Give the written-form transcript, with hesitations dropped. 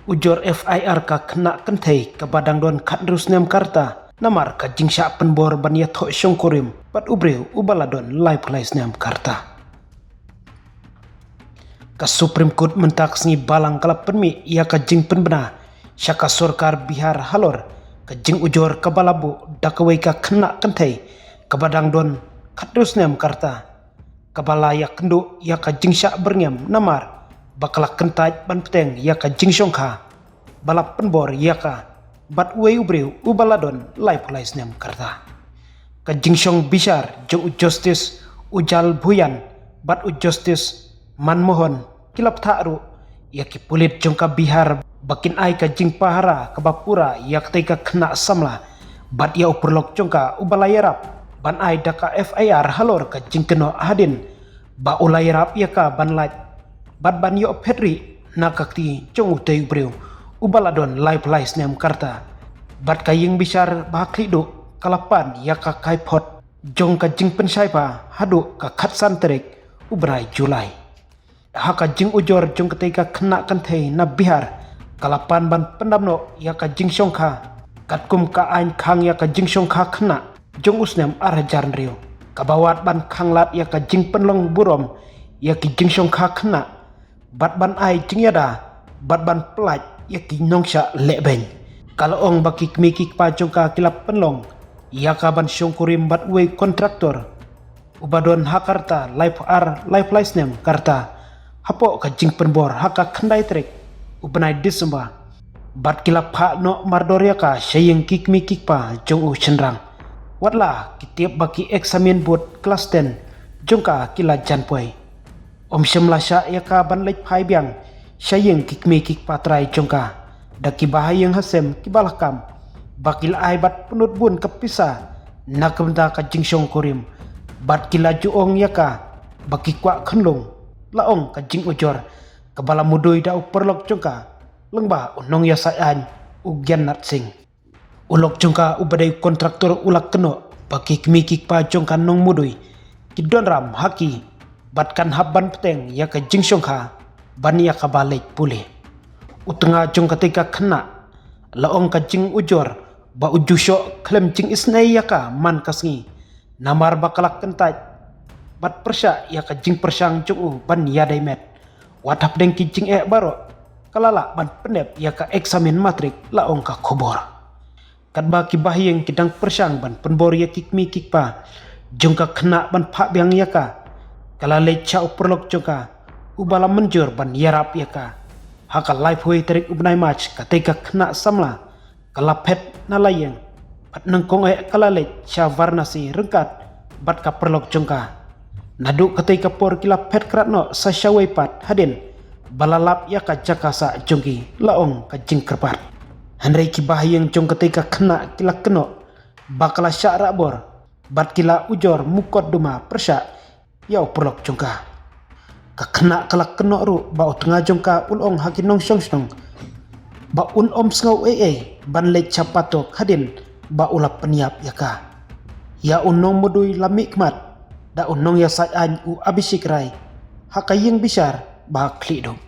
Ujor FIR ka kena kentai ka badang don kadrus nem karta namar ka jingsha penbor ban ya tho syongkorim pat ubreu ubaladon live lais nem karta. Ka Supreme Court mentak sengi balang kala penmi ia ka jing penbena syaka sorkar Bihar halor ka jing ujor ka balabu dakawai ka kena kentai ka badang don kadrus nem karta. Kabala ya kendu ya ka jingsha berngem namar bakala kentaj ban peteng ya ka jingsyong ka balap penbor ya ka bat uwe ubreu ubaladon live lais nem karta. Ka jingsyong bishar jong justice ujal buyan bat justice manmohon kilap ta'ru ya ki pulit jong ka Bihar bakin ai ka jing pahara ka bapura ya ka kena samla bat ya uperlok jong ka ubalayarap ban ai daka FIR halor ka jing keno hadin ba ulayarap ya ka ban light bat ban yo pedri nakakti jong utay ubreu ubaladon live lais nem karta bat kaying bishar bahakli do kalapan ya ka kaipot jong ka jing pensai pa hadu ka khatsan terik ubrai Julai haka jing ujor jong ketika kena kantai na Bihar kalapan ban pendamno ya ka jing syongka katkum ka ain khang ya ka jing syongka kena jong usnem arajar rio kabawat ban khanglat ya ka jing penlong burom ya ki jing syongka kena bat ban ai jing yada bat ban pelaj ya ki nongsha lebeng kalau ong baki kmiki pa jongka kilap penlong ya ka ban syongkurim bat we kontraktor ubadon hakarta live lais nem karta hapo ka jing penbor haka khandai trek ubanai Desember bat kilap ha no mardoria ka syayeng kikmi kikpa jong u chenrang watla kitiap baki eksamen board kelas 10 jongka kila janpoi om syemlasya ya ka ban lek phai biang syayeng kikmi kikpa trai jongka daki bahayeng hasem kibalakam bakil ai bat penut bun kepisa nakemda ka jingsyong korim bat kila juong ya ka baki kwa khenlong laong ka jing ujor kabala mudui da uperlok jongka lengba unong ya sayan ugyan nat sing ulok jongka ubadai kontraktor ulak keno baki kmikik pa jongka nong mudui kidon ram haki batkan habban peteng ya ka jingsyong ka ban ya ka balik pulih utenga jong ketika kena laong ka jing ujor ba ujusyo klem jing isnai ya ka man kasngi namar bakalak kentaj bat persya ya ka jing persyang jong u ban ya daimet wadap deng ki jing baro kalala ban pendep ya ka eksamen matrik laong ka kobor kat ba ki bahyeng kidang persyang ban penbor ya kikmi kikpa jongka kena ban pak biang ya ka kalale cha uperlok jongka ubala menjur ban yarap ya ka haka live hui terik ubnai match ketika kena samla kalapet nalayeng pat nengkong kalale cha varnasi rengkat bat ka perlok jongka nadu ketika por kilapet kratno sa syawai pat hadin balalap ya ka jakasa jongki laong ka jing kerpat Handrai ki bahyeng jong ketika kena kila keno bakala syara bor bat kila ujor mukot duma persya ya uperlok jongka ka kena kala keno ru ba utengah jongka ulong hakinong syong ba om sngau ban lek capatok hadin ba ulap peniap ya ka ya unong mudui lamikmat da unong ya sayan u abisikrai hakayeng bishar ba kli dong